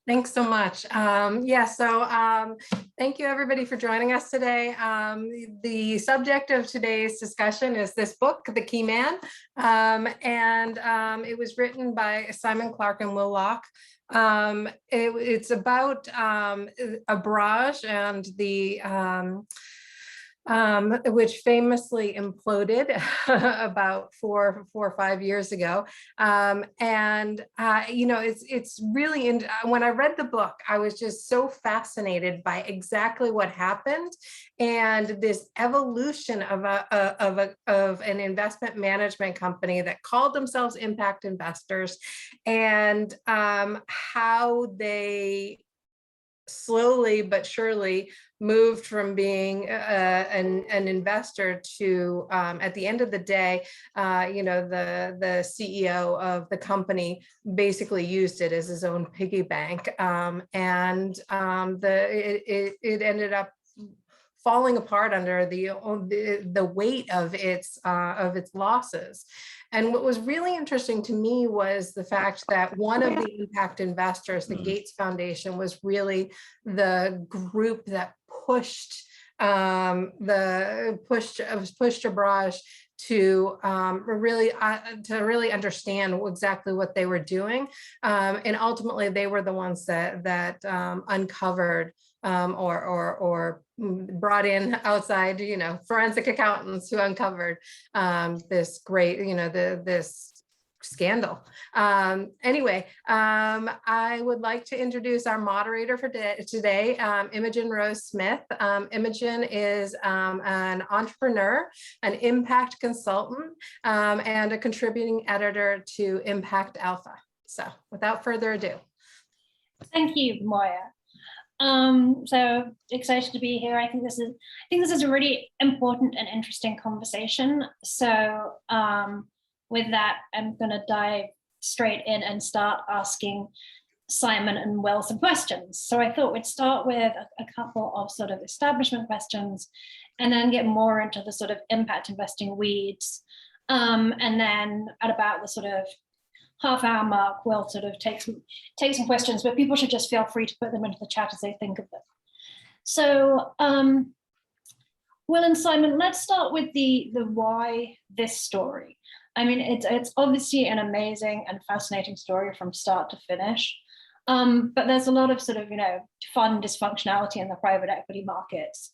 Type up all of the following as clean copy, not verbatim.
Thanks so much. Thank you everybody for joining us today. The subject of today's discussion is this book, The Key Man, it was written by Simon Clark and Will Locke. It's about Abraaj and the which famously imploded about four or 5 years ago. It's really, when I read the book, I was just so fascinated by exactly what happened and this evolution of an investment management company that called themselves impact investors, and how they slowly but surely moved from being an investor to, at the end of the day, the CEO of the company basically used it as his own piggy bank, it ended up falling apart under the weight of its losses. And what was really interesting to me was the fact that one of the impact investors, the Gates Foundation, was really the group that pushed Abraaj to really understand exactly what they were doing, and ultimately they were the ones that uncovered or brought in outside, forensic accountants who uncovered this great, this scandal. I would like to introduce our moderator for today, Imogen Rose Smith. Imogen is an entrepreneur, an impact consultant, and a contributing editor to Impact Alpha. So without further ado. Thank you, Moya. So excited to be here. I think this is a really important and interesting conversation. So with that, I'm going to dive straight in and start asking Simon and Will some questions. So I thought we'd start with a couple of sort of establishment questions, and then get more into the sort of impact investing weeds. And then at about the sort of half-hour mark, we'll sort of take some questions, but people should just feel free to put them into the chat as they think of them. So Will and Simon, let's start with the why this story. I mean, it's obviously an amazing and fascinating story from start to finish, but there's a lot of sort of, fun dysfunctionality in the private equity markets,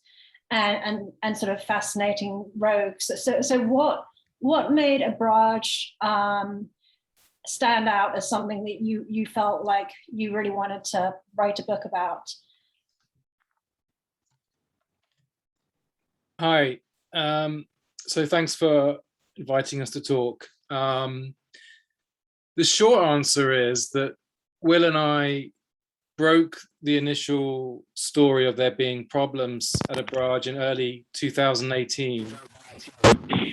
and sort of fascinating rogues. So what made Abraaj stand out as something that you felt like you really wanted to write a book about? Hi, so thanks for inviting us to talk. The short answer is that Will and I broke the initial story of there being problems at Abraaj in early 2018.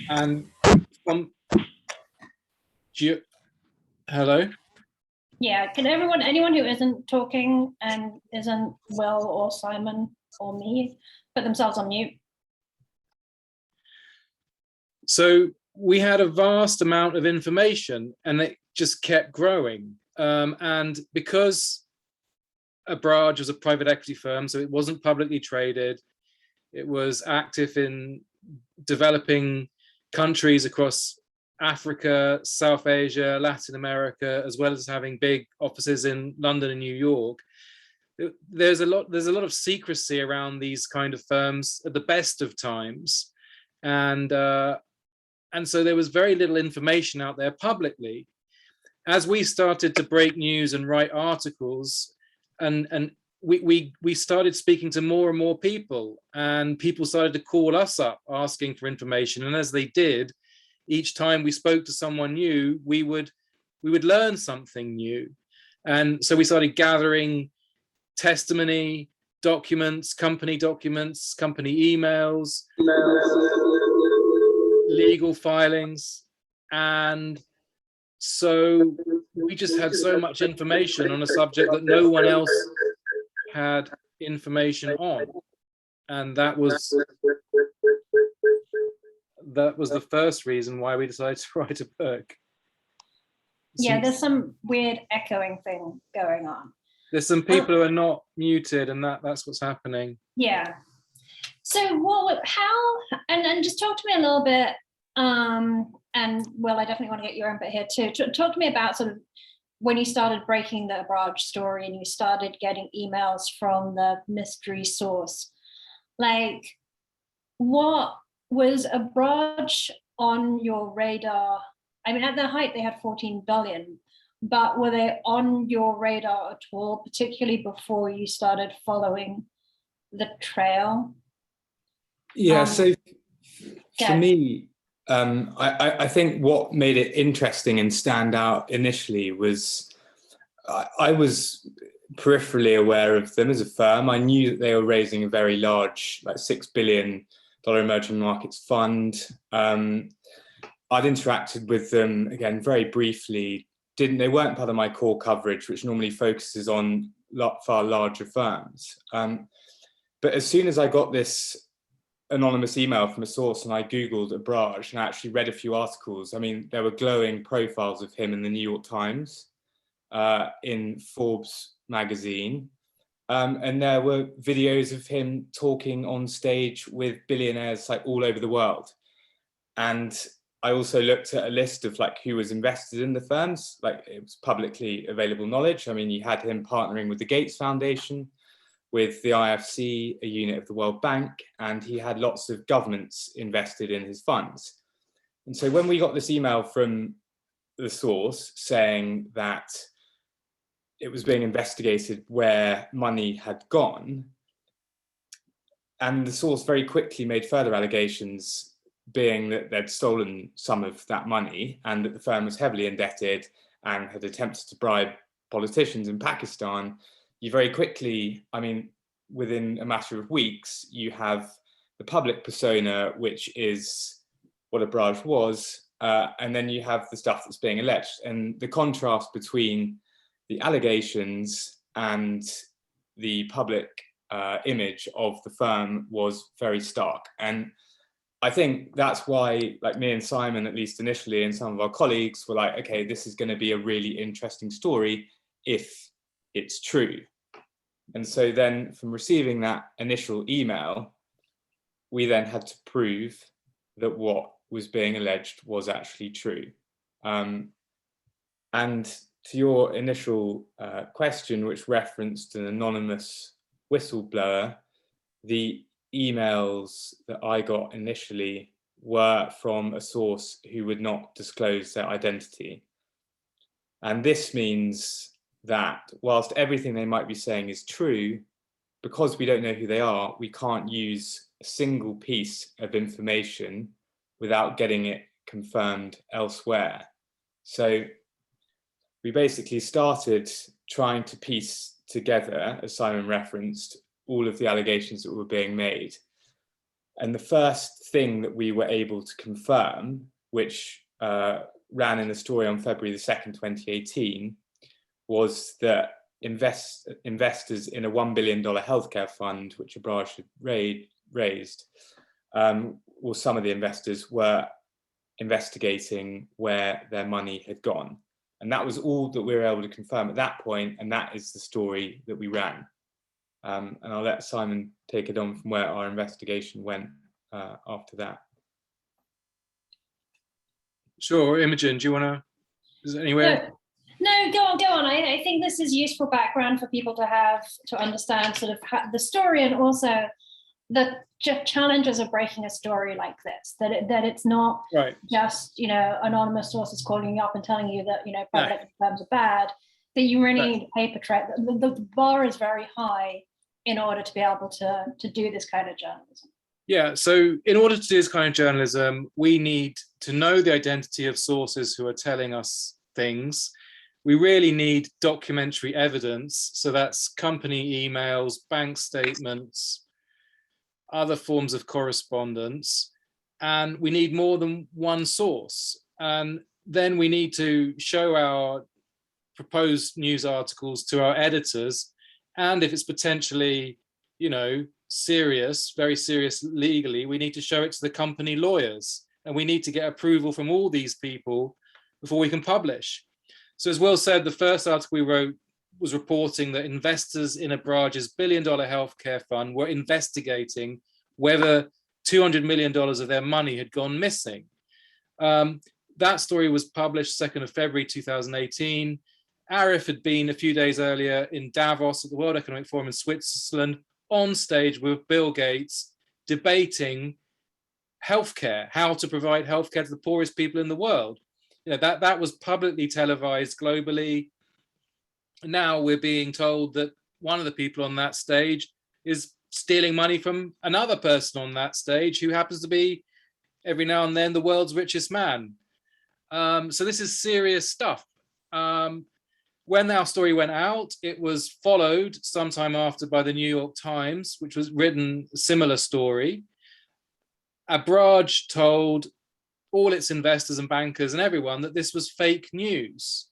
And hello? Yeah, can anyone who isn't talking and isn't Will or Simon or me, put themselves on mute? So we had a vast amount of information, and it just kept growing. And because Abraaj was a private equity firm, so it wasn't publicly traded, it was active in developing countries across Africa, South Asia, Latin America, as well as having big offices in London and New York. There's a lot of secrecy around these kind of firms at the best of times, and so there was very little information out there publicly. As we started to break news and write articles, and we started speaking to more and more people, and people started to call us up asking for information. And as they did, each time we spoke to someone new, we would learn something new. And so we started gathering testimony, documents, company emails, legal filings. And so we just had so much information on a subject that no one else had information on. And that was the first reason why we decided to write a book. Yeah, there's some weird echoing thing going on. There's some people who are not muted, and that's what's happening. Yeah. So and just talk to me a little bit, and Will, I definitely want to get your input here too. Talk to me about sort of when you started breaking the Abraaj story and you started getting emails from the mystery source. Like, what was Abraaj on your radar? I mean, at their height, they had 14 billion, but were they on your radar at all, particularly before you started following the trail? Yeah, so for me, I think what made it interesting and stand out initially was I was peripherally aware of them as a firm. I knew that they were raising a very large, like $6 billion emerging markets fund. I'd interacted with them, again, very briefly. They weren't part of my core coverage, which normally focuses on far larger firms. But as soon as I got this anonymous email from a source and I Googled Abraaj and I actually read a few articles, I mean, there were glowing profiles of him in the New York Times, in Forbes magazine. And there were videos of him talking on stage with billionaires like all over the world. And I also looked at a list of like who was invested in the firms, like it was publicly available knowledge. I mean, you had him partnering with the Gates Foundation, with the IFC, a unit of the World Bank, and he had lots of governments invested in his funds. And so when we got this email from the source saying that it was being investigated where money had gone, and the source very quickly made further allegations, being that they'd stolen some of that money and that the firm was heavily indebted and had attempted to bribe politicians in Pakistan, you very quickly, I mean, within a matter of weeks, you have the public persona, which is what Abraaj was, and then you have the stuff that's being alleged. And the contrast between the allegations and the public image of the firm was very stark. And I think that's why, like me and Simon, at least initially, and some of our colleagues were like, okay, this is going to be a really interesting story if it's true. And so then from receiving that initial email, we then had to prove that what was being alleged was actually true. And to your initial question, which referenced an anonymous whistleblower, the emails that I got initially were from a source who would not disclose their identity. And this means that whilst everything they might be saying is true, because we don't know who they are, we can't use a single piece of information without getting it confirmed elsewhere. So we basically started trying to piece together, as Simon referenced, all of the allegations that were being made. And the first thing that we were able to confirm, which ran in the story on February the 2nd, 2018, was that investors in a $1 billion healthcare fund, which Abraaj had raised, or some of the investors were investigating where their money had gone. And that was all that we were able to confirm at that point, and that is the story that we ran. And I'll let Simon take it on from where our investigation went after that. Sure. Imogen, do you want to, is there anywhere? No, go on. I think this is useful background for people to have to understand sort of the story, and also the challenges of breaking a story like this, that it's not right. just, anonymous sources calling you up and telling you that, private equity firms are bad, that you really need a paper trail. The bar is very high in order to be able to do this kind of journalism. Yeah, so in order to do this kind of journalism, we need to know the identity of sources who are telling us things. We really need documentary evidence. So that's company emails, bank statements, other forms of correspondence. And we need more than one source. And then we need to show our proposed news articles to our editors. And if it's potentially, serious, very serious legally, we need to show it to the company lawyers. And we need to get approval from all these people before we can publish. So as Will said, the first article we wrote was reporting that investors in Abraaj's billion-dollar healthcare fund were investigating whether $200 million of their money had gone missing. That story was published 2nd of February 2018. Arif had been a few days earlier in Davos at the World Economic Forum in Switzerland on stage with Bill Gates debating healthcare, how to provide healthcare to the poorest people in the world. You know, that was publicly televised globally. Now we're being told that one of the people on that stage is stealing money from another person on that stage who happens to be every now and then the world's richest man. So this is serious stuff. When our story went out, it was followed sometime after by the New York Times, which was written a similar story. Abraaj told all its investors and bankers and everyone that this was fake news.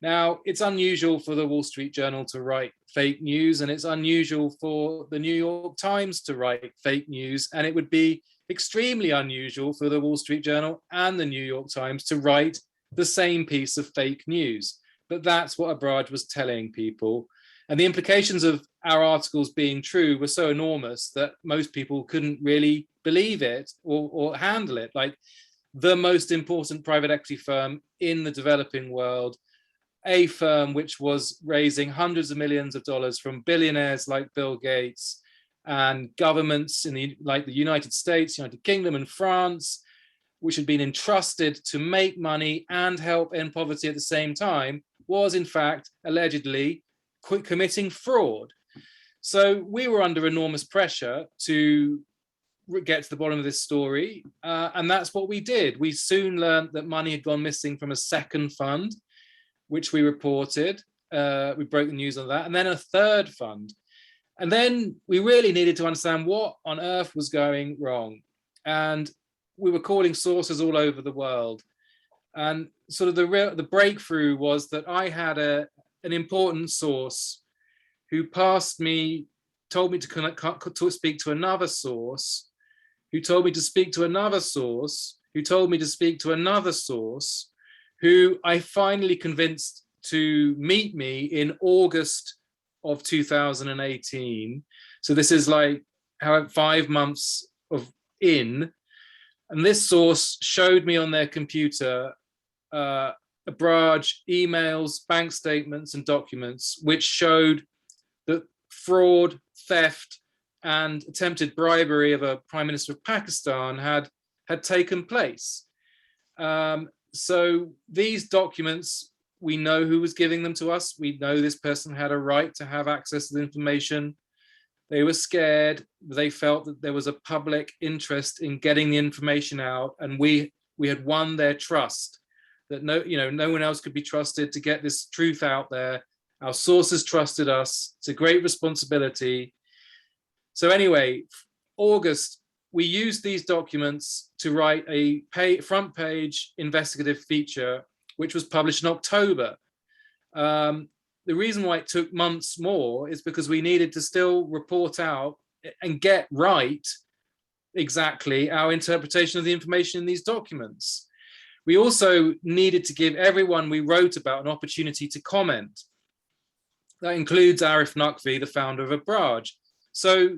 Now, it's unusual for the Wall Street Journal to write fake news, and it's unusual for the New York Times to write fake news, and it would be extremely unusual for the Wall Street Journal and the New York Times to write the same piece of fake news. But that's what Abraaj was telling people. And the implications of our articles being true were so enormous that most people couldn't really believe it or handle it. Like, the most important private equity firm in the developing world, a firm which was raising hundreds of millions of dollars from billionaires like Bill Gates and governments like the United States, United Kingdom and France, which had been entrusted to make money and help end poverty at the same time, was in fact allegedly committing fraud. So we were under enormous pressure to get to the bottom of this story, and that's what we did. We soon learned that money had gone missing from a second fund, which we reported. We broke the news on that, and then a third fund. And then we really needed to understand what on earth was going wrong. And we were calling sources all over the world. And sort of the breakthrough was that I had an important source who told me to speak to another source, who told me to speak to another source, who told me to speak to another source, who I finally convinced to meet me in August of 2018. So this is like 5 months in. And this source showed me on their computer Abraaj emails, bank statements, and documents, which showed that fraud, theft, and attempted bribery of a prime minister of Pakistan had taken place. So these documents, we know who was giving them to us. We know this person had a right to have access to the information. They were scared. They felt that there was a public interest in getting the information out, and we had won their trust. That no one else could be trusted to get this truth out there. Our sources trusted us. It's a great responsibility. So anyway, August, we used these documents to write a front page investigative feature, which was published in October. The reason why it took months more is because we needed to still report out and get right exactly our interpretation of the information in these documents. We also needed to give everyone we wrote about an opportunity to comment. That includes Arif Naqvi, the founder of Abraaj. So,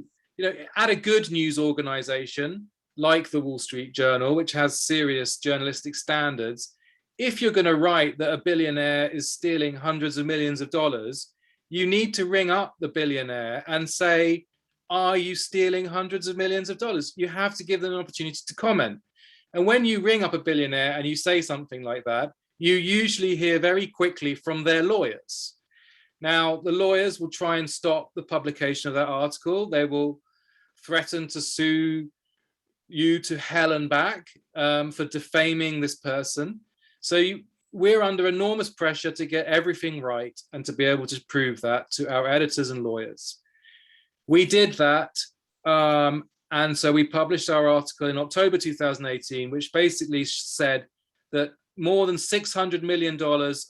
at a good news organization like the Wall Street Journal, which has serious journalistic standards, if you're going to write that a billionaire is stealing hundreds of millions of dollars, you need to ring up the billionaire and say, are you stealing hundreds of millions of dollars? You have to give them an opportunity to comment. And when you ring up a billionaire and you say something like that, you usually hear very quickly from their lawyers. Now, the lawyers will try and stop the publication of that article. They will threaten to sue you to hell and back for defaming this person. So we're under enormous pressure to get everything right and to be able to prove that to our editors and lawyers. We did that. And so we published our article in October 2018, which basically said that more than $600 million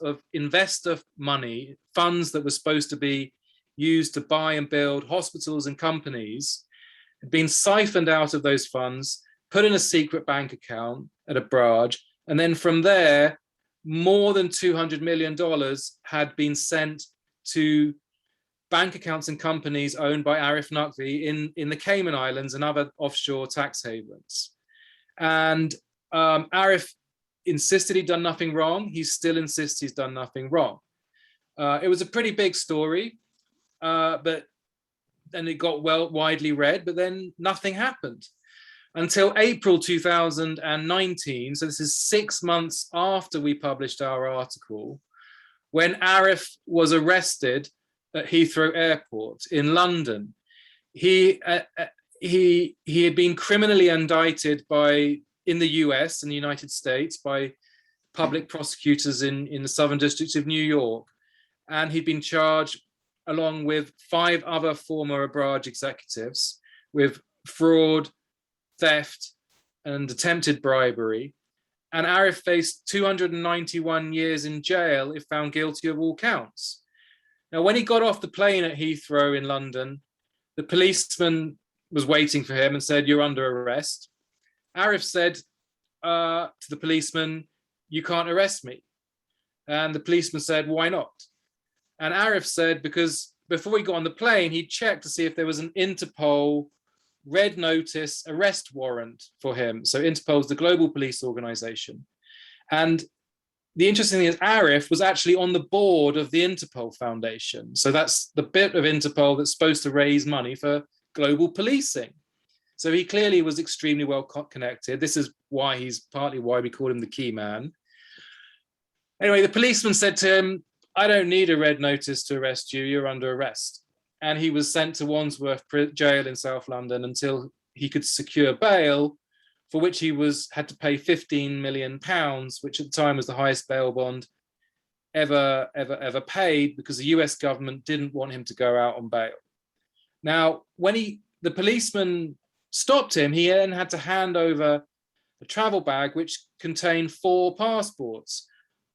of investor money, funds that were supposed to be used to buy and build hospitals and companies, had been siphoned out of those funds, put in a secret bank account at Abraaj, and then from there, more than $200 million had been sent to bank accounts in companies owned by Arif Naqvi in the Cayman Islands and other offshore tax havens. And Arif insisted he'd done nothing wrong. He still insists he's done nothing wrong. It was a pretty big story, but then it got widely read, but then nothing happened until April 2019. So this is 6 months after we published our article, when Arif was arrested at Heathrow Airport in London. He had been criminally indicted in the US and the United States by public prosecutors in the Southern District of New York. And he'd been charged, along with 5 other former Abraaj executives, with fraud, theft, and attempted bribery. And Arif faced 291 years in jail if found guilty of all counts. Now, when he got off the plane at Heathrow in London, the policeman was waiting for him and said, "You're under arrest." Arif said to the policeman, "You can't arrest me." And the policeman said, "Why not?" And Arif said, because before he got on the plane, he checked to see if there was an Interpol red notice arrest warrant for him. So Interpol is the global police organization. And the interesting thing is Arif was actually on the board of the Interpol Foundation. So that's the bit of Interpol that's supposed to raise money for global policing. So he clearly was extremely well connected. This is partly why we call him the key man. Anyway, the policeman said to him, "I don't need a red notice to arrest you, you're under arrest." And he was sent to Wandsworth jail in South London until he could secure bail, for which he had to pay £15 million, which at the time was the highest bail bond ever paid, because the US government didn't want him to go out on bail. Now, when the policeman stopped him, he then had to hand over a travel bag which contained 4 passports.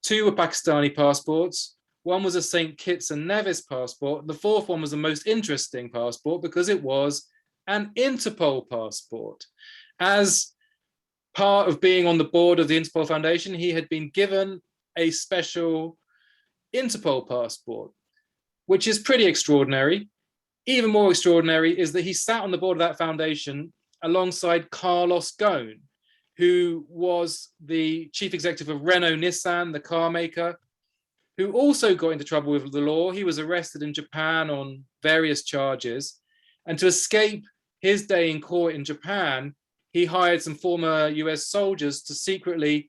2 were Pakistani passports. One was a St. Kitts and Nevis passport. The 4th one was the most interesting passport because it was an Interpol passport. As part of being on the board of the Interpol Foundation, he had been given a special Interpol passport, which is pretty extraordinary. Even more extraordinary is that he sat on the board of that foundation alongside Carlos Ghosn, who was the chief executive of Renault Nissan, the car maker, who also got into trouble with the law. He was arrested in Japan on various charges. And to escape his day in court in Japan, he hired some former US soldiers to secretly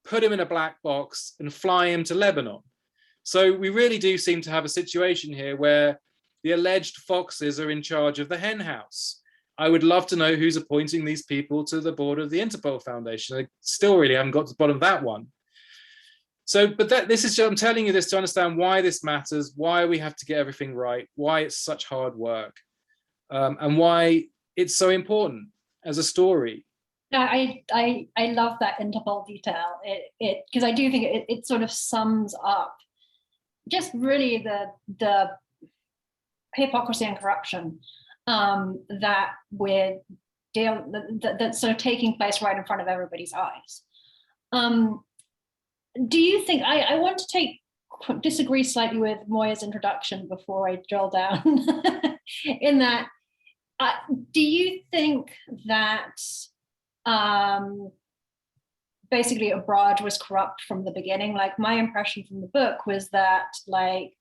put him in a black box and fly him to Lebanon. So we really do seem to have a situation here where the alleged foxes are in charge of the hen house. I would love to know who's appointing these people to the board of the Interpol Foundation. I still really haven't got to the bottom of that one. So, but I'm telling you this to understand why this matters, why we have to get everything right, why it's such hard work, and why it's so important as a story. Yeah, I love that Interpol detail. Because I do think it sort of sums up just really the hypocrisy and corruption that's sort of taking place right in front of everybody's eyes. Do you think, I want to disagree slightly with Moya's introduction before I drill down in that, do you think that basically Abraaj was corrupt from the beginning? Like, my impression from the book was that like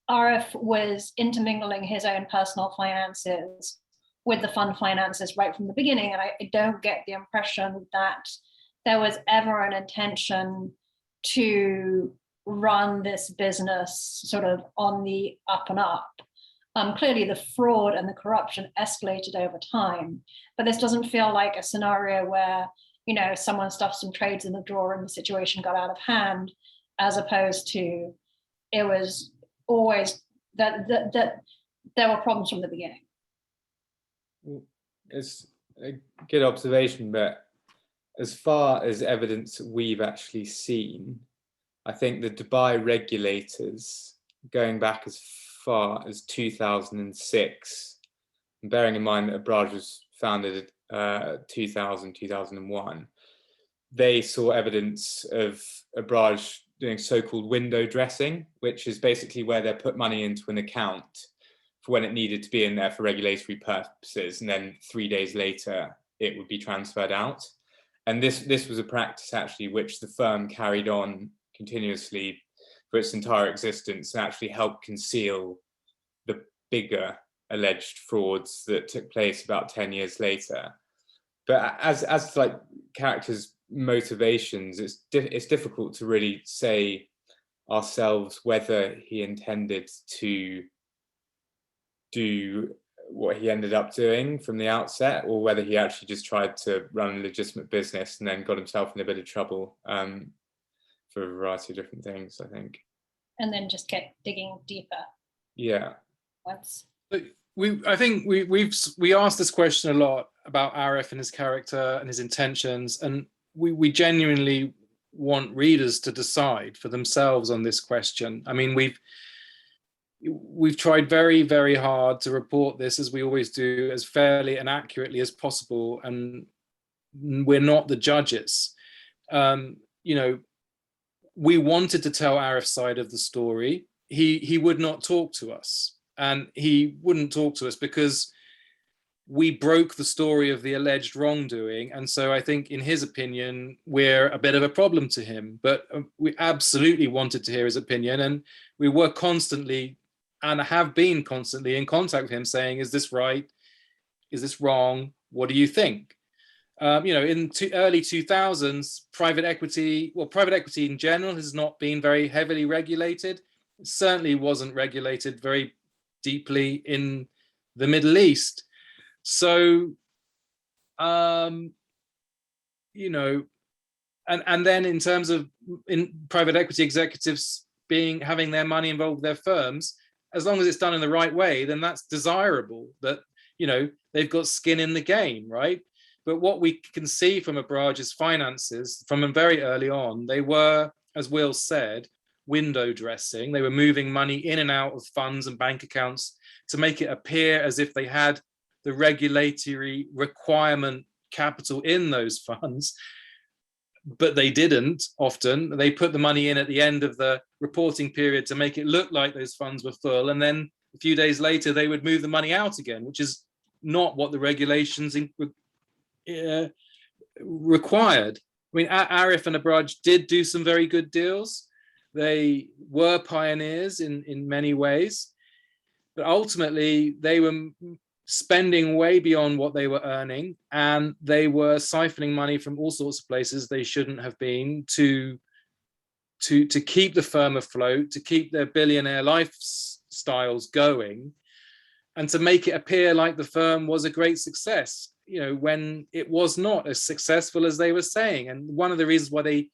Arif was intermingling his own personal finances with the fund finances right from the beginning. And I don't get the impression that there was ever an intention to run this business sort of on the up and up. Clearly the fraud and the corruption escalated over time, but this doesn't feel like a scenario where, you know, someone stuffed some trades in the drawer and the situation got out of hand, as opposed to it was always that there were problems from the beginning. It's a good observation, but as far as evidence we've actually seen, I think the Dubai regulators, going back as far as 2006, and bearing in mind that Abraaj was founded 2001, they saw evidence of Abraaj doing so-called window dressing, which is basically where they put money into an account for when it needed to be in there for regulatory purposes, and then 3 days later it would be transferred out. And this was a practice actually which the firm carried on continuously for its entire existence, and actually helped conceal the bigger alleged frauds that took place about 10 years later. But as to like characters' motivations, it's difficult to really say ourselves whether he intended to do what he ended up doing from the outset, or whether he actually just tried to run a legitimate business and then got himself in a bit of trouble for a variety of different things, I think. And then just kept digging deeper. Yeah. Once. I think we asked this question a lot about Arif and his character and his intentions, and we genuinely want readers to decide for themselves on this question. I mean, we've tried very, very hard to report this, as we always do, as fairly and accurately as possible, and we're not the judges. You know, we wanted to tell Arif's side of the story. He would not talk to us, and he wouldn't talk to us because we broke the story of the alleged wrongdoing. And so I think, in his opinion, we're a bit of a problem to him. But we absolutely wanted to hear his opinion, and we were constantly, and have been constantly, in contact with him, saying, is this right? Is this wrong? What do you think? You know, in early 2000s, private equity in general has not been very heavily regulated. It certainly wasn't regulated very deeply in the Middle East. So, you know, and then in terms of private equity executives having their money involved with their firms, as long as it's done in the right way, then that's desirable, that, you know, they've got skin in the game, right? But what we can see from Abraaj's finances from very early on, they were, as Will said, window dressing. They were moving money in and out of funds and bank accounts to make it appear as if they had the regulatory requirement capital in those funds, but they didn't. Often they put the money in at the end of the reporting period to make it look like those funds were full, and then a few days later they would move the money out again, which is not what the regulations required. I mean, Arif and Abraaj did do some very good deals. They were pioneers in many ways, but ultimately they were spending way beyond what they were earning, and they were siphoning money from all sorts of places they shouldn't have been to keep the firm afloat, to keep their billionaire lifestyles going, and to make it appear like the firm was a great success, you know, when it was not as successful as they were saying. And one of the reasons why they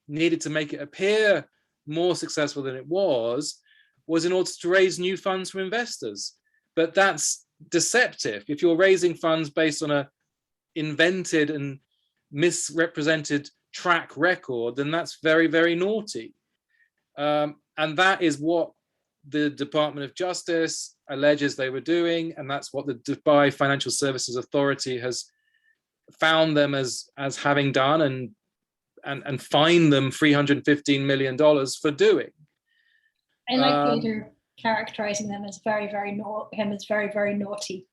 needed to make it appear more successful than it was in order to raise new funds from investors. But that's deceptive. If you're raising funds based on a invented and misrepresented track record, then that's very, very naughty. And that is what the Department of Justice alleges they were doing, and that's what the Dubai Financial Services Authority has found them as having done, and fined them $315 million for doing. I like Peter characterizing them as very, very naughty.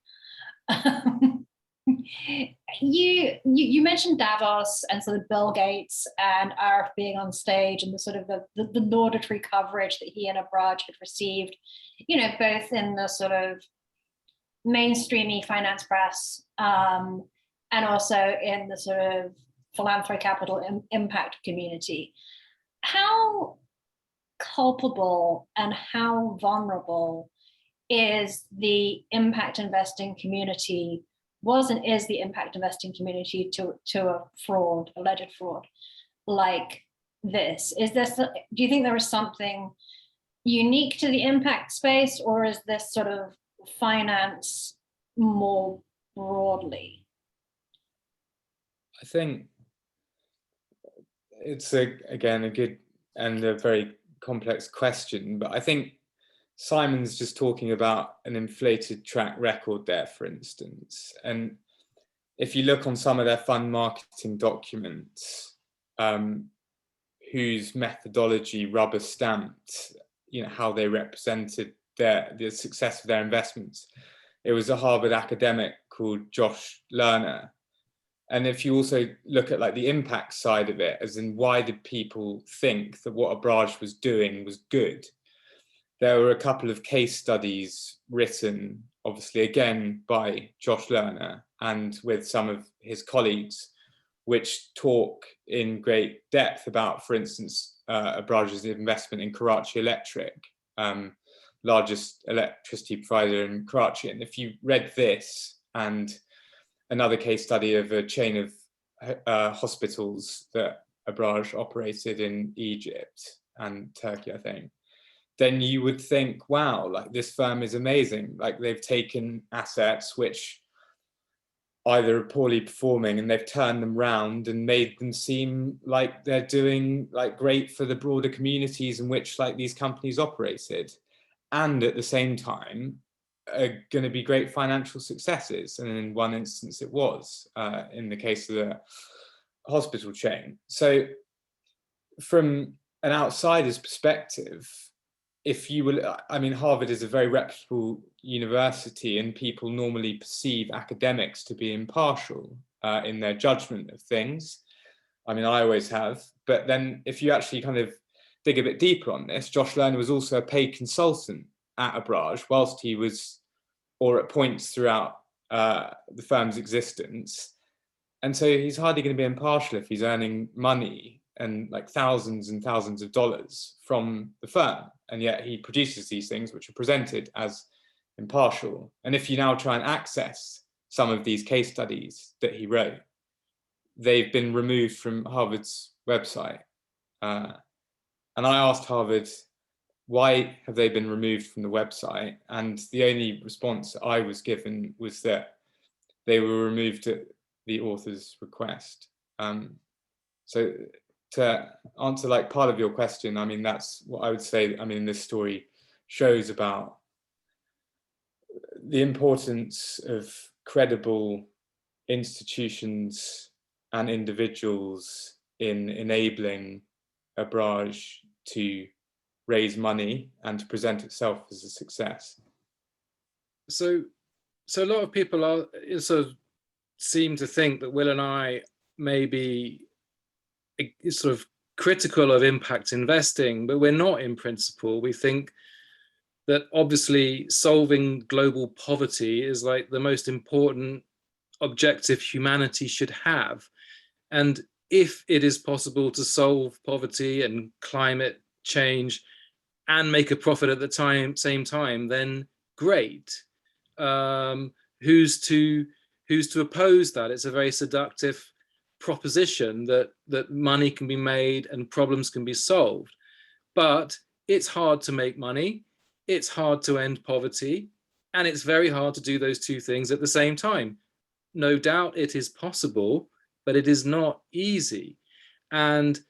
You mentioned Davos and sort of Bill Gates and Arif being on stage, and the sort of the laudatory coverage that he and Abraaj had received, you know, both in the sort of mainstreamy finance press and also in the sort of philanthropy capital impact community. How culpable and how vulnerable is the impact investing community, is the impact investing community to a fraud, alleged fraud like this? Do you think there is something unique to the impact space, or is this sort of finance more broadly? I think it's again a good and a very complex question, but I think Simon's just talking about an inflated track record there, for instance. And if you look on some of their fund marketing documents, whose methodology rubber stamped, how they represented the success of their investments. It was a Harvard academic called Josh Lerner. And if you also look at like the impact side of it, as in why did people think that what Abraaj was doing was good? There were a couple of case studies written, obviously again by Josh Lerner and with some of his colleagues, which talk in great depth about, for instance, Abraaj's investment in Karachi Electric, largest electricity provider in Karachi. And if you read this and another case study of a chain of hospitals that Abraaj operated in Egypt and Turkey, I think, then you would think, wow, like this firm is amazing. Like they've taken assets which either are poorly performing and they've turned them round and made them seem like they're doing like great for the broader communities in which like these companies operated. And at the same time, are going to be great financial successes. And in one instance it was, in the case of the hospital chain. So from an outsider's perspective, if you will, I mean, Harvard is a very reputable university and people normally perceive academics to be impartial in their judgment of things. I mean, I always have. But then if you actually kind of dig a bit deeper on this, Josh Lerner was also a paid consultant at Abraaj whilst he was, or at points throughout the firm's existence. And so he's hardly going to be impartial if he's earning money and like thousands and thousands of dollars from the firm. And yet he produces these things which are presented as impartial. And if you now try and access some of these case studies that he wrote, they've been removed from Harvard's website. And I asked Harvard, why have they been removed from the website? And the only response I was given was that they were removed at the author's request. So to answer like part of your question, I mean, that's what I would say. I mean, this story shows about the importance of credible institutions and individuals in enabling Abraaj to raise money and to present itself as a success. So a lot of people are sort of seem to think that Will and I may be sort of critical of impact investing, but we're not in principle. We think that obviously solving global poverty is like the most important objective humanity should have. And if it is possible to solve poverty and climate change and make a profit at the same time, then great. Who's to oppose that? It's a very seductive proposition that money can be made and problems can be solved. But it's hard to make money, it's hard to end poverty, and it's very hard to do those two things at the same time. No doubt it is possible, but it is not easy. And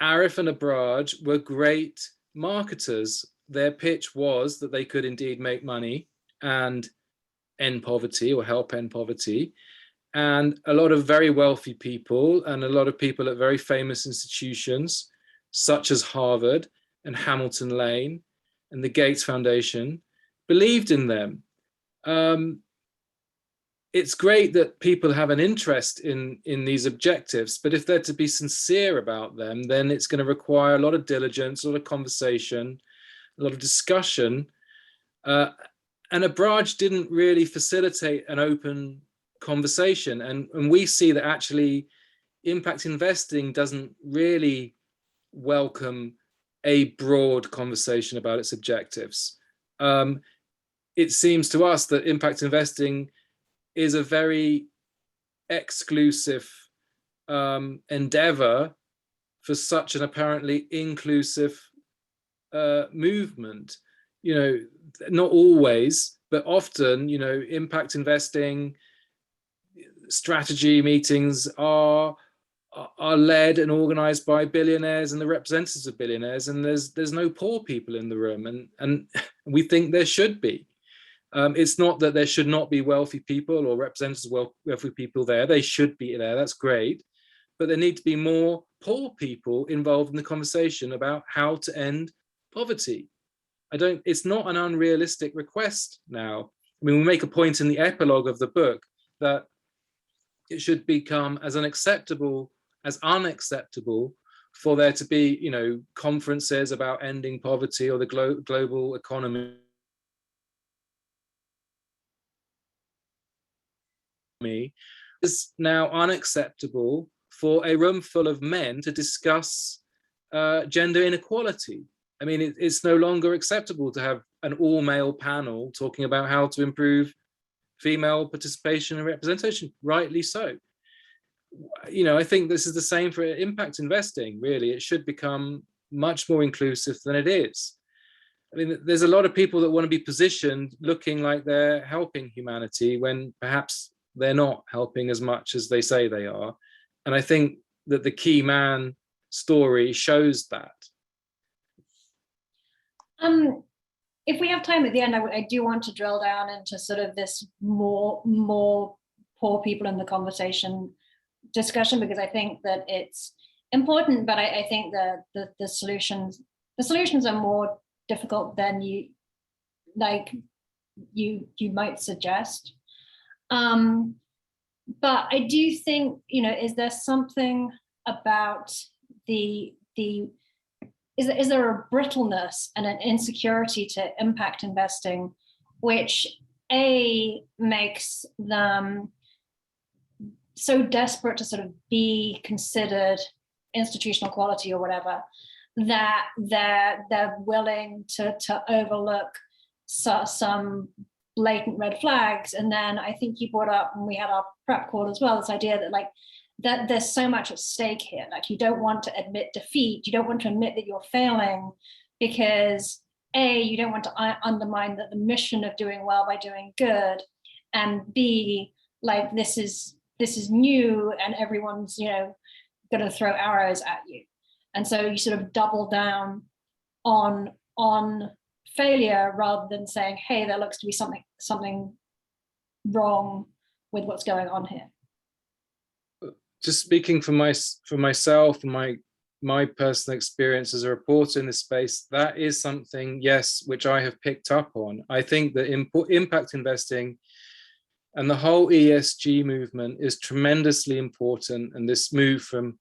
Arif and Abraaj were great marketers. Their pitch was that they could indeed make money and end poverty or help end poverty. And a lot of very wealthy people and a lot of people at very famous institutions, such as Harvard and Hamilton Lane and the Gates Foundation, believed in them. It's great that people have an interest in these objectives, but if they're to be sincere about them, then it's going to require a lot of diligence, a lot of conversation, a lot of discussion. And Abraaj didn't really facilitate an open conversation. And we see that actually impact investing doesn't really welcome a broad conversation about its objectives. It seems to us that impact investing is a very exclusive endeavor for such an apparently inclusive movement. You know, not always, but often, you know, impact investing strategy meetings are led and organized by billionaires and the representatives of billionaires, and there's no poor people in the room, and we think there should be. It's not that there should not be wealthy people or representatives of wealthy people there. They should be there. That's great. But there need to be more poor people involved in the conversation about how to end poverty. It's not an unrealistic request now. I mean, we make a point in the epilogue of the book that it should become as unacceptable for there to be, you know, conferences about ending poverty or the global economy is now unacceptable for a room full of men to discuss gender inequality. I mean, it's no longer acceptable to have an all-male panel talking about how to improve female participation and representation, rightly so. You know, I think this is the same for impact investing, really. It should become much more inclusive than it is. I mean, there's a lot of people that want to be positioned looking like they're helping humanity when perhaps they're not helping as much as they say they are. And I think that the Key Man story shows that. If we have time at the end, I do want to drill down into sort of this more poor people in the conversation discussion, because I think that it's important, but I think that the solutions are more difficult than you might suggest. But I do think, you know, is there something about is there a brittleness and an insecurity to impact investing, which makes them so desperate to sort of be considered institutional quality or whatever, that they're willing to overlook some blatant red flags? And then I think you brought up, and we had our prep call as well, this idea that like that there's so much at stake here. Like, you don't want to admit defeat, you don't want to admit that you're failing, because you don't want to undermine the mission of doing well by doing good, and B, like this is new and everyone's, you know, going to throw arrows at you. And so you sort of double down on failure rather than saying, hey, there looks to be something wrong with what's going on here. Just speaking for myself and my personal experience as a reporter in this space, that is something, yes, which I have picked up on. I think that impact investing and the whole ESG movement is tremendously important, and this move from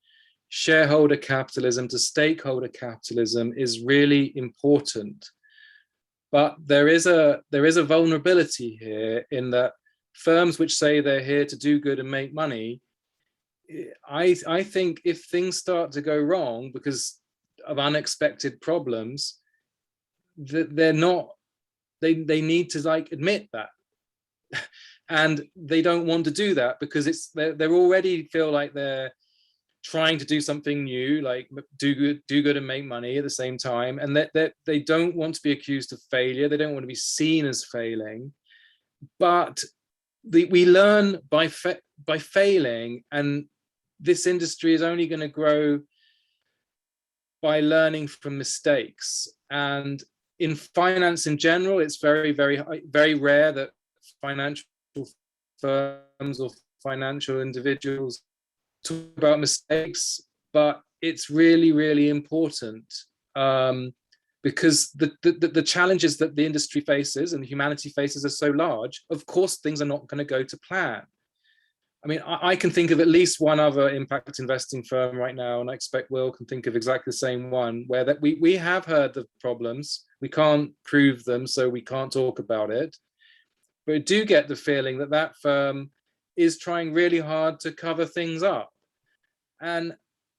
shareholder capitalism to stakeholder capitalism is really important. But there is a vulnerability here in that firms which say they're here to do good and make money, I think if things start to go wrong because of unexpected problems, they need to like admit that. And they don't want to do that because they already feel like they're trying to do something new, like do good and make money at the same time, and that they don't want to be accused of failure. They don't want to be seen as failing. But we learn by failing, and this industry is only going to grow by learning from mistakes. And in finance in general, it's very, very, very rare that financial firms or financial individuals talk about mistakes, but it's really, really important because the challenges that the industry faces and humanity faces are so large. Of course, things are not going to go to plan. I mean, I can think of at least one other impact investing firm right now, and I expect Will can think of exactly the same one, where that we have heard the problems. We can't prove them, so we can't talk about it. But I do get the feeling that that firm is trying really hard to cover things up. And,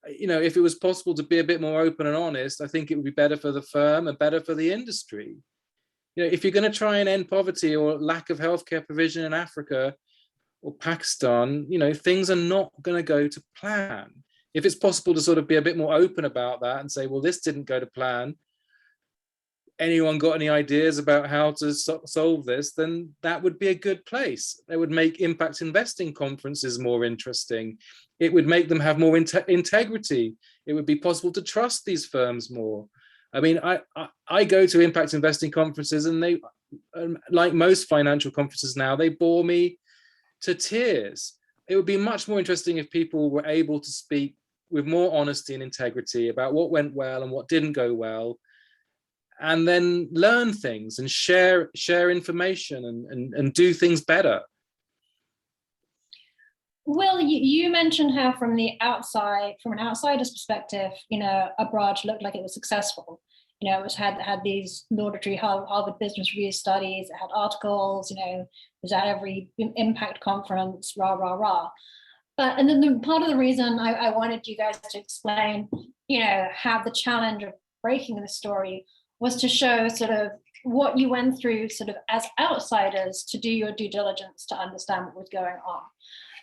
you know, if it was possible to be a bit more open and honest, I think it would be better for the firm and better for the industry. You know, if you're going to try and end poverty or lack of healthcare provision in Africa or Pakistan, you know, things are not going to go to plan. If it's possible to sort of be a bit more open about that and say, well, this didn't go to plan, anyone got any ideas about how to solve this, then that would be a good place. It would make impact investing conferences more interesting. It would make them have more integrity. It would be possible to trust these firms more. I mean, I go to impact investing conferences, and they, like most financial conferences now, they bore me to tears. It would be much more interesting if people were able to speak with more honesty and integrity about what went well and what didn't go well, and then learn things and share information and do things better. Will, you mentioned how from the outside, from an outsider's perspective, you know, Abraaj looked like it was successful. You know, it had these laudatory Harvard Business Review studies, it had articles, you know, it was at every impact conference, rah, rah, rah. But, and then part of the reason I wanted you guys to explain, you know, how the challenge of breaking the story was to show sort of what you went through sort of as outsiders to do your due diligence to understand what was going on.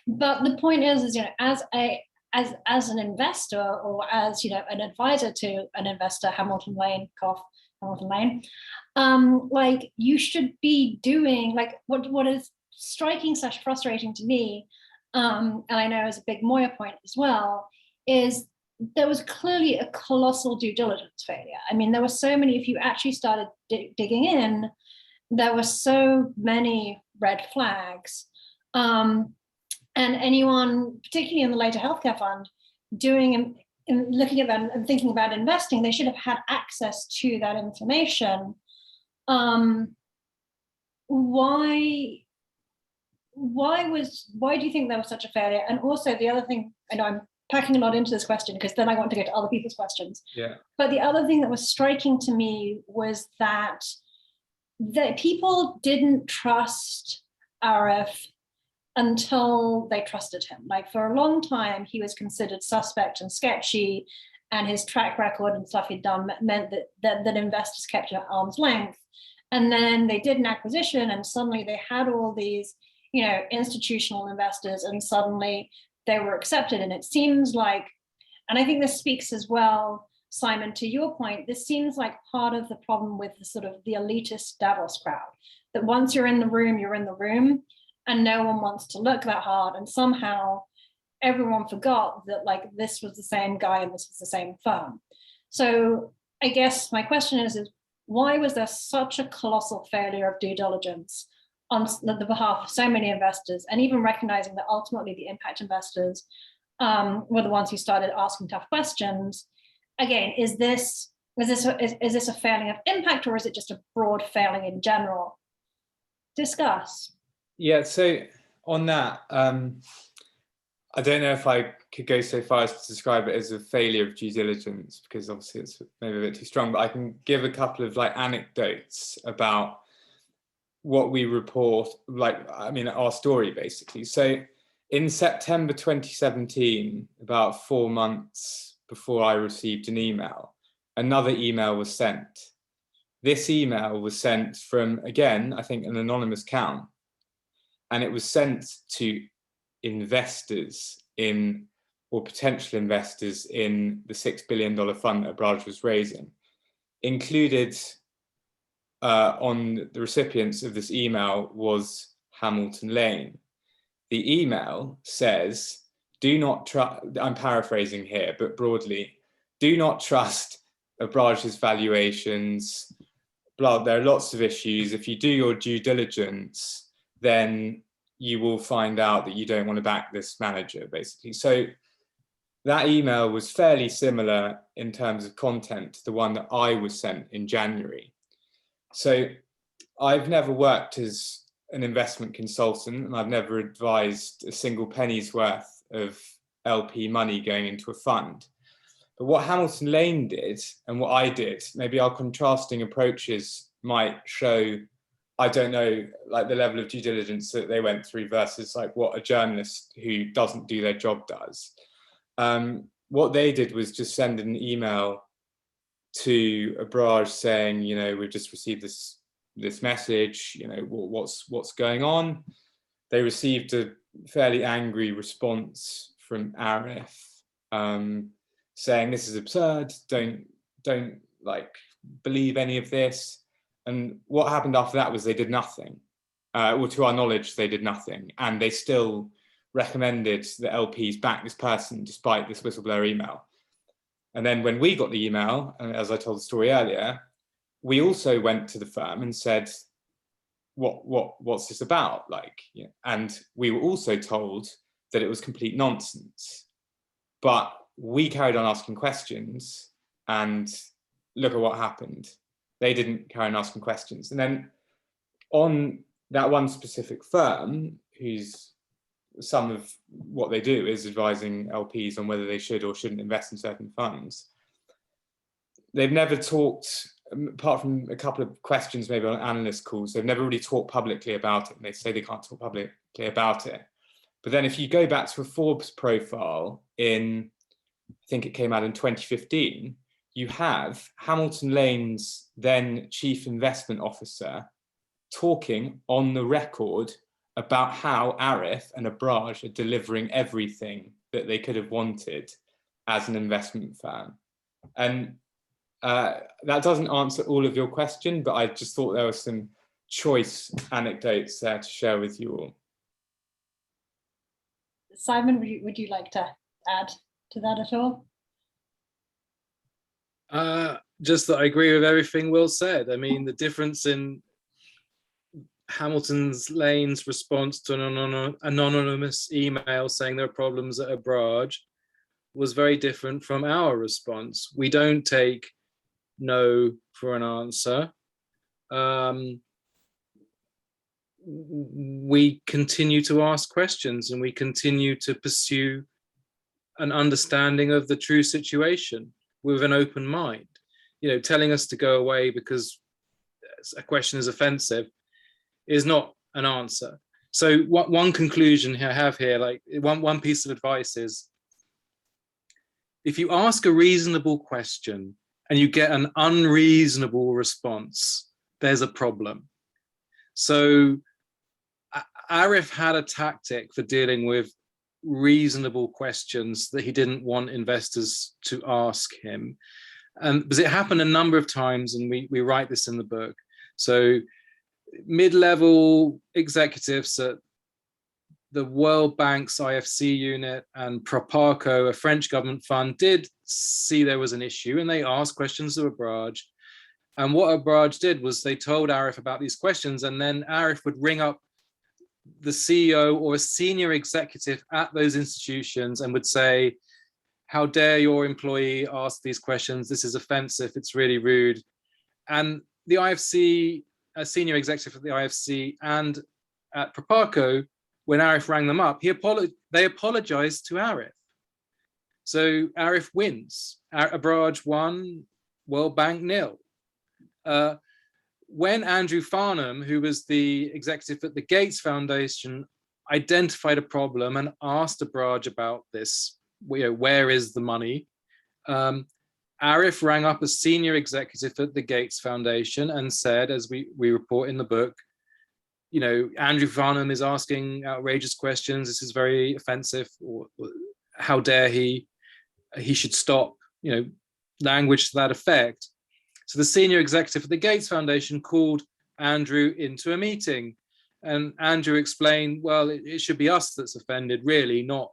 But the point is, you know, as an investor or as, you know, an advisor to an investor, Hamilton Lane, like you should be doing like what is striking / frustrating to me, and I know is a big Moya point as well, is there was clearly a colossal due diligence failure. I mean, there were so many, if you actually started digging in, there were so many red flags. And anyone, particularly in the later healthcare fund, doing and looking at that and thinking about investing, they should have had access to that information. Why do you think there was such a failure? And also the other thing, I know I'm packing a lot into this question because then I want to get to other people's questions. Yeah. But the other thing that was striking to me was that people didn't trust Arif until they trusted him. Like for a long time, he was considered suspect and sketchy, and his track record and stuff he'd done meant that investors kept him at arm's length. And then they did an acquisition, and suddenly they had all these, you know, institutional investors, and suddenly they were accepted. And it seems like, and I think this speaks as well, Simon, to your point, this seems like part of the problem with the sort of the elitist Davos crowd, that once you're in the room, you're in the room, and no one wants to look that hard. And somehow everyone forgot that like this was the same guy and this was the same firm. So I guess my question is why was there such a colossal failure of due diligence on the behalf of so many investors, and even recognizing that ultimately the impact investors were the ones who started asking tough questions? Again, is this a failing of impact, or is it just a broad failing in general? Discuss. Yeah, so on that, I don't know if I could go so far as to describe it as a failure of due diligence, because obviously it's maybe a bit too strong, but I can give a couple of like anecdotes about what we report, like, I mean, our story basically. So in September 2017, about 4 months before I received an email, another email was sent. This email was sent from, again, I think an anonymous account, and it was sent to investors in, or potential investors in the $6 billion fund that Abraaj was raising. Included on the recipients of this email was Hamilton Lane. The email says, do not trust, I'm paraphrasing here, but broadly, do not trust Abraaj's valuations, blah, there are lots of issues. If you do your due diligence, then you will find out that you don't want to back this manager, basically. So that email was fairly similar in terms of content to the one that I was sent in January. So I've never worked as an investment consultant, and I've never advised a single penny's worth of LP money going into a fund. But what Hamilton Lane did and what I did, maybe our contrasting approaches might show, I don't know, like the level of due diligence that they went through versus like what a journalist who doesn't do their job does. What they did was just send an email to Abraaj saying, you know, we've just received this message, you know, what's going on. They received a fairly angry response from Arif, saying this is absurd, don't like believe any of this. And what happened after that was they did nothing. Well, to our knowledge, they did nothing, and they still recommended the LPs back this person despite this whistleblower email. And then when we got the email, and as I told the story earlier, we also went to the firm and said, what's this about? Like, you know, and we were also told that it was complete nonsense. But we carried on asking questions, and look at what happened. They didn't carry on asking questions. And then on that one specific firm, whose some of what they do is advising LPs on whether they should or shouldn't invest in certain funds, they've never talked, apart from a couple of questions maybe on analyst calls, they've never really talked publicly about it. And they say they can't talk publicly about it. But then if you go back to a Forbes profile in, I think it came out in 2015, you have Hamilton Lane's then chief investment officer talking on the record about how Arif and Abraaj are delivering everything that they could have wanted as an investment firm. And that doesn't answer all of your question, but I just thought there were some choice anecdotes there to share with you all. Simon, would you like to add to that at all? Just that I agree with everything Will said. I mean, the difference in Hamilton's Lane's response to an anonymous email saying there are problems at Abraaj was very different from our response. We don't take no for an answer. We continue to ask questions, and we continue to pursue an understanding of the true situation with an open mind. You know, telling us to go away because a question is offensive is not an answer. So one conclusion I have here, like one piece of advice is, if you ask a reasonable question and you get an unreasonable response, there's a problem. So Arif had a tactic for dealing with reasonable questions that he didn't want investors to ask him. Because it happened a number of times, and we write this in the book. So mid-level executives at the World Bank's IFC unit and Proparco, a French government fund, did see there was an issue, and they asked questions of Abraaj. And what Abraaj did was they told Arif about these questions, and then Arif would ring up the CEO or a senior executive at those institutions and would say, how dare your employee ask these questions? This is offensive, it's really rude. And the IFC, a senior executive at the IFC and at Proparco, when Arif rang them up, they apologized to Arif. So Arif wins. Abraaj won, World Bank nil. When Andrew Farnham, who was the executive at the Gates Foundation, identified a problem and asked Abraaj about this, where is the money? Arif rang up a senior executive at the Gates Foundation and said, as we report in the book, Andrew Farnham is asking outrageous questions. This is very offensive, or how dare he should stop, language to that effect. So the senior executive at the Gates Foundation called Andrew into a meeting, and Andrew explained, well, it should be us that's offended, really, not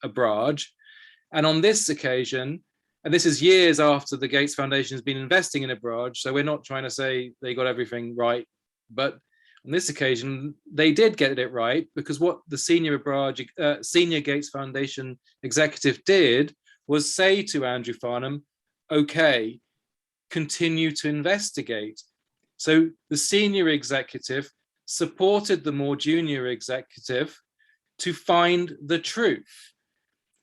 Abraaj. And on this occasion, and this is years after the Gates Foundation has been investing in Abraaj, so we're not trying to say they got everything right, but on this occasion, they did get it right, because what the senior Gates Foundation executive did was say to Andrew Farnham, okay, continue to investigate. So the senior executive supported the more junior executive to find the truth.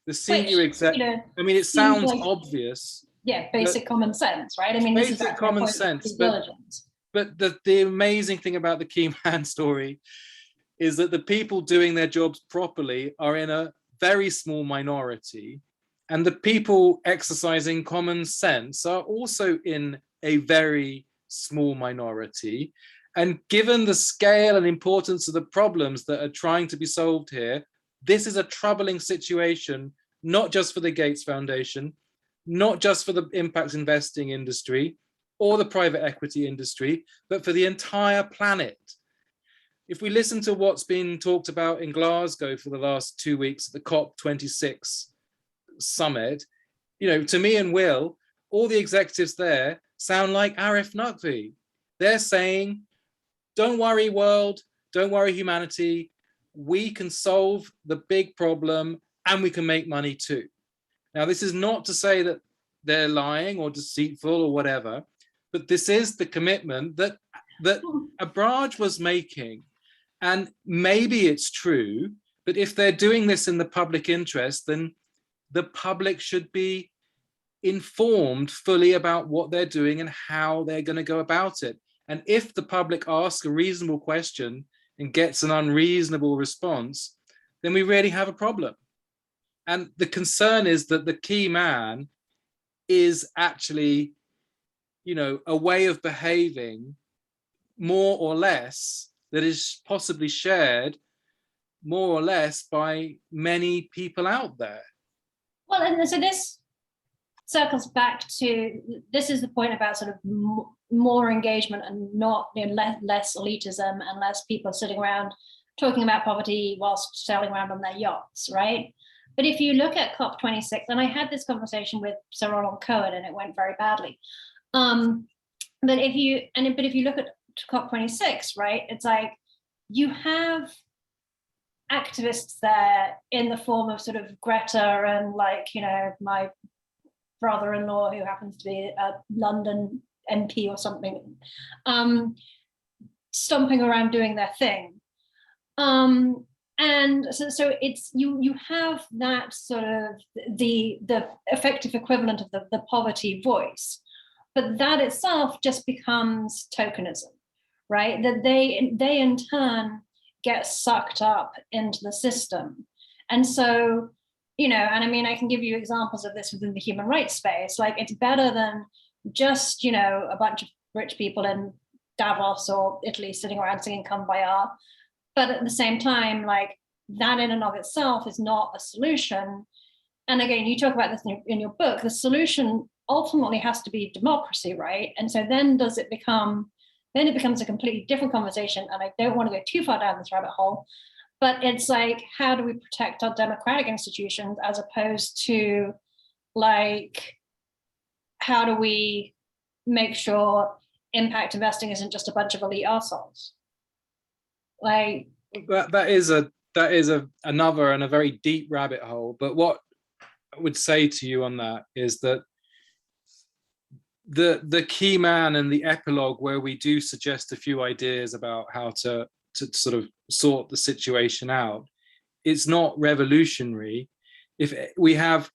The senior executive, I mean, it sounds like, obvious. Yeah, basic common sense, right? I mean, this is basic common sense. But the amazing thing about the key man story is that the people doing their jobs properly are in a very small minority, and the people exercising common sense are also in a very small minority. And given the scale and importance of the problems that are trying to be solved here, this is a troubling situation, not just for the Gates Foundation, not just for the impact investing industry or the private equity industry, but for the entire planet. If we listen to what's been talked about in Glasgow for the last 2 weeks at the COP26 summit, to me and Will, all the executives there sound like Arif Naqvi. They're saying, don't worry world, don't worry humanity, we can solve the big problem and we can make money too. Now, this is not to say that they're lying or deceitful or whatever, but this is the commitment that Abraaj was making. And maybe it's true, but if they're doing this in the public interest, then the public should be informed fully about what they're doing and how they're going to go about it. And if the public asks a reasonable question and gets an unreasonable response, then we really have a problem. And the concern is that the key man is actually, you know, a way of behaving more or less that is possibly shared more or less by many people out there. Well, and so this circles back to, this is the point about sort of more engagement and not, you know, less elitism and less people sitting around talking about poverty whilst sailing around on their yachts, right? But if you look at COP26, and I had this conversation with Sir Ronald Cohen and it went very badly. But if you look at COP26, right, it's like you have activists there in the form of sort of Greta and, like, you know, my brother-in-law who happens to be a London MP or something, stomping around doing their thing. And so it's you have that sort of the effective equivalent of the poverty voice, but that itself just becomes tokenism, right? That they in turn get sucked up into the system. And so, you know, and I mean, I can give you examples of this within the human rights space. Like, it's better than just, you know, a bunch of rich people in Davos or Italy sitting around singing Kumbaya. But at the same time, like, that in and of itself is not a solution. And again, you talk about this in your book, the solution ultimately has to be democracy, right? And so then it becomes a completely different conversation. And I don't want to go too far down this rabbit hole, but it's like, how do we protect our democratic institutions as opposed to, like, how do we make sure impact investing isn't just a bunch of elite arseholes? Like, that is another and a very deep rabbit hole. But what I would say to you on that is that the key man and the epilogue, where we do suggest a few ideas about how to sort of sort the situation out, it's not revolutionary. If we have,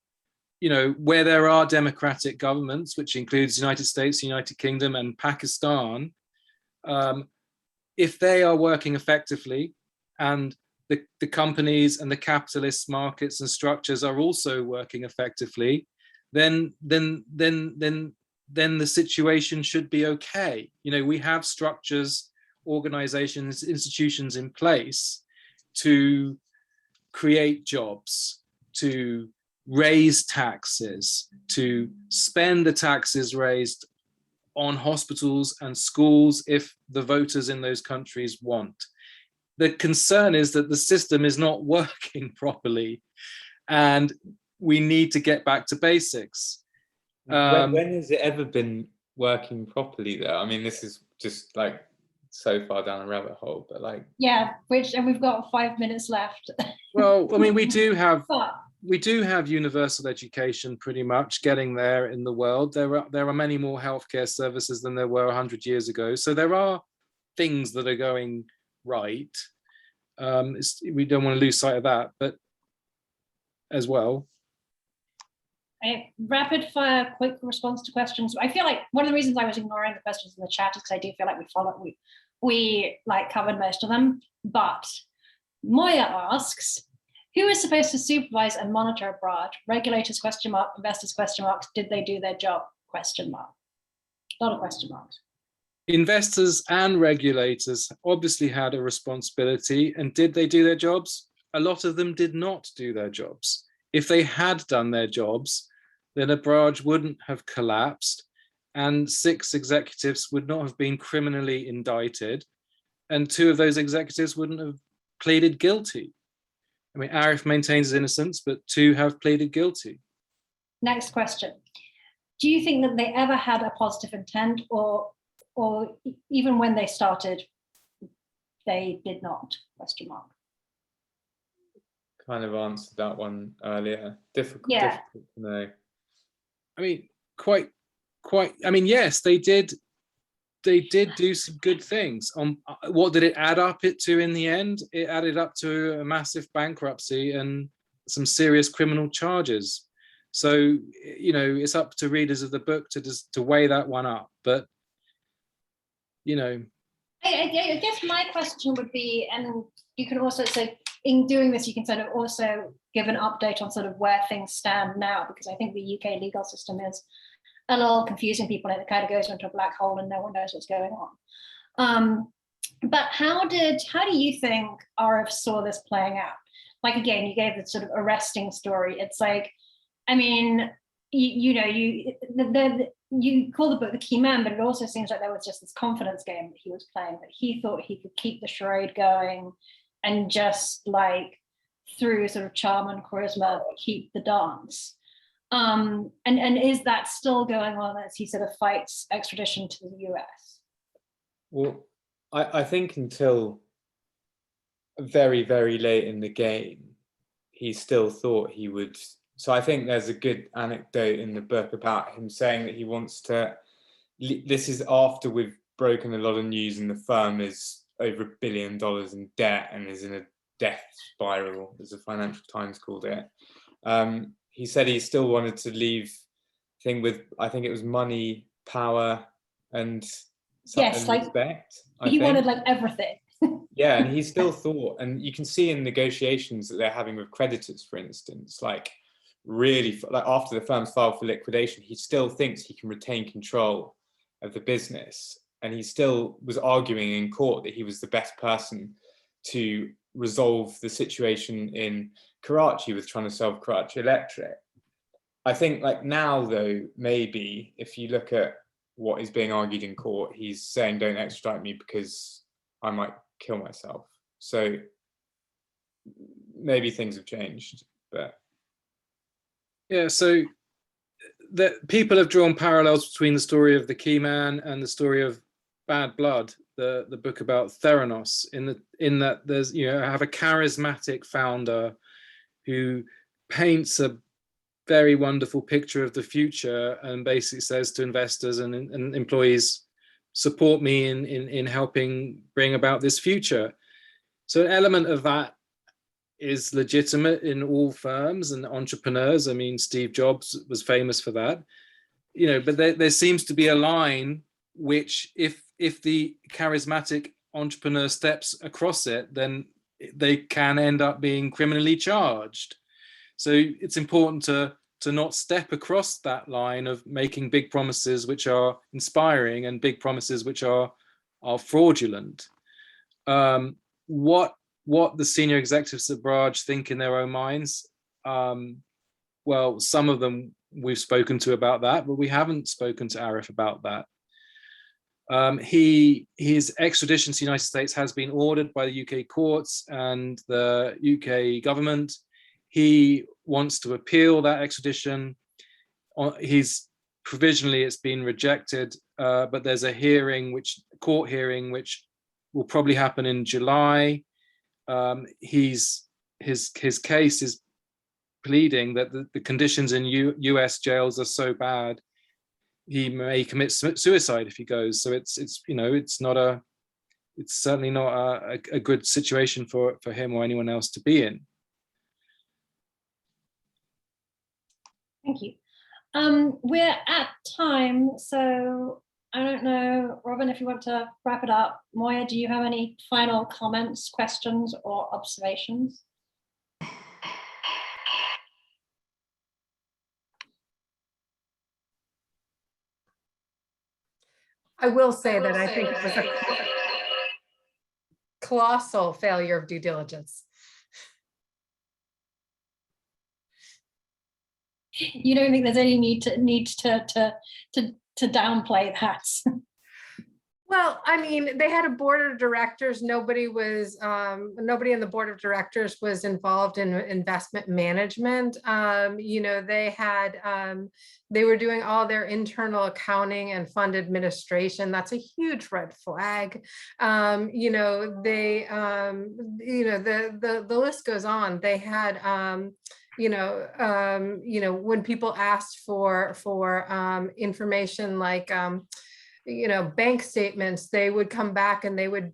you know, where there are democratic governments, which includes the United States, United Kingdom, and Pakistan, if they are working effectively, and the companies and the capitalist markets and structures are also working effectively, then the situation should be okay. You know, we have structures, organizations, institutions in place to create jobs, to raise taxes, to spend the taxes raised on hospitals and schools if the voters in those countries want. The concern is that the system is not working properly, and we need to get back to basics. When has it ever been working properly, though? I mean, this is just like so far down a rabbit hole, but like, yeah, and we've got 5 minutes left. Well, I mean, we do have universal education pretty much getting there in the world. There are many more healthcare services than there were 100 years ago. So there are things that are going right. We don't want to lose sight of that, but as well. A rapid fire, quick response to questions. I feel like one of the reasons I was ignoring the questions in the chat is because I do feel like we like covered most of them. But Moya asks, who is supposed to supervise and monitor Abraaj? Regulators, ? Investors, ? Did they do their job? ? A lot of question marks. Investors and regulators obviously had a responsibility, and did they do their jobs? A lot of them did not do their jobs. If they had done their jobs, then Abraaj wouldn't have collapsed, and 6 executives would not have been criminally indicted, and 2 of those executives wouldn't have pleaded guilty. I mean, Arif maintains his innocence, but 2 have pleaded guilty. Next question. Do you think that they ever had a positive intent, or even when they started, they did not? ? kind of answered that one earlier. Difficult to know. I mean, quite. I mean, yes, they did do some good things. What did it add up to in the end? It added up to a massive bankruptcy and some serious criminal charges. So, you know, it's up to readers of the book to weigh that one up. But, you know, I guess my question would be, and you can also say, in doing this, you can sort of also give an update on sort of where things stand now, because I think the UK legal system is a little confusing people, and it kind of goes into a black hole and no one knows what's going on. But how do you think Arif saw this playing out? Like, again, you gave the sort of arresting story. It's like, I mean, you call the book The Key Man, but it also seems like there was just this confidence game that he was playing, that he thought he could keep the charade going and just like through sort of charm and charisma keep the dance. And is that still going on as he sort of fights extradition to the US? Well, I think until very, very late in the game, he still thought he would. So I think there's a good anecdote in the book about him saying that he wants to, this is after we've broken a lot of news and the firm is over $1 billion in debt and is in a death spiral, as the Financial Times called it. He said he still wanted to leave thing with, I think it was money, power, and yes, like respect. He wanted like everything. Yeah, and he still thought, and you can see in negotiations that they're having with creditors, for instance, like really, like after the firm's filed for liquidation, he still thinks he can retain control of the business, and he still was arguing in court that he was the best person to resolve the situation in Karachi with trying to solve Karachi Electric. I think like now though, maybe if you look at what is being argued in court, he's saying don't extradite me because I might kill myself. So maybe things have changed, but yeah, so that people have drawn parallels between the story of the Key Man and the story of Bad Blood, the book about Theranos, in that there's, you know, I have a charismatic founder who paints a very wonderful picture of the future and basically says to investors and employees, support me in helping bring about this future. So an element of that is legitimate in all firms and entrepreneurs. I mean, Steve Jobs was famous for that, you know, but there seems to be a line which if the charismatic entrepreneur steps across it, then they can end up being criminally charged. So it's important to not step across that line of making big promises which are inspiring and big promises which are fraudulent. What the senior executives at Abraaj think in their own minds, well, some of them we've spoken to about that, but we haven't spoken to Arif about that. His extradition to the United States has been ordered by the UK courts and the UK government. He wants to appeal that extradition. Provisionally it's been rejected, but there's a court hearing which will probably happen in July. His case is pleading that the conditions in US jails are so bad he may commit suicide if he goes. So it's you know, it's certainly not a good situation for him or anyone else to be in. Thank you. We're at time, so I don't know, Robin, if you want to wrap it up. Moya, do you have any final comments, questions, or observations? I will say that I think it was a colossal failure of due diligence. You don't think there's any need to downplay that? Well, I mean, they had a board of directors. Nobody in the board of directors was involved in investment management. They were doing all their internal accounting and fund administration. That's a huge red flag. The list goes on. They had, when people asked for information like, bank statements, they would come back and they would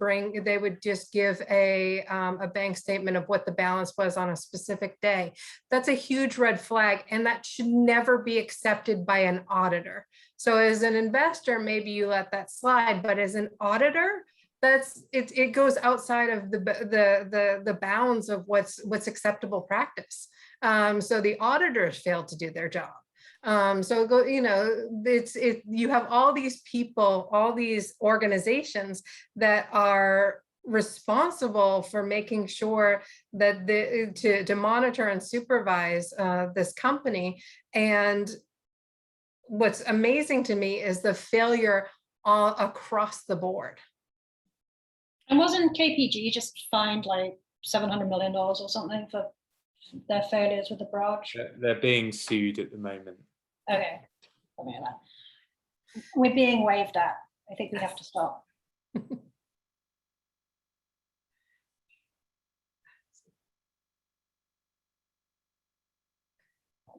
just give a bank statement of what the balance was on a specific day. That's a huge red flag, and that should never be accepted by an auditor. So as an investor, maybe you let that slide, but as an auditor, it goes outside of the bounds of what's acceptable practice. So the auditors failed to do their job. You have all these people, all these organizations that are responsible for making sure that to monitor and supervise this company. And what's amazing to me is the failure all across the board. And wasn't KPG just fined like $700 million or something for their failures with Abraaj? They're being sued at the moment. Okay, something like that. We're being waved at. I think we have to stop.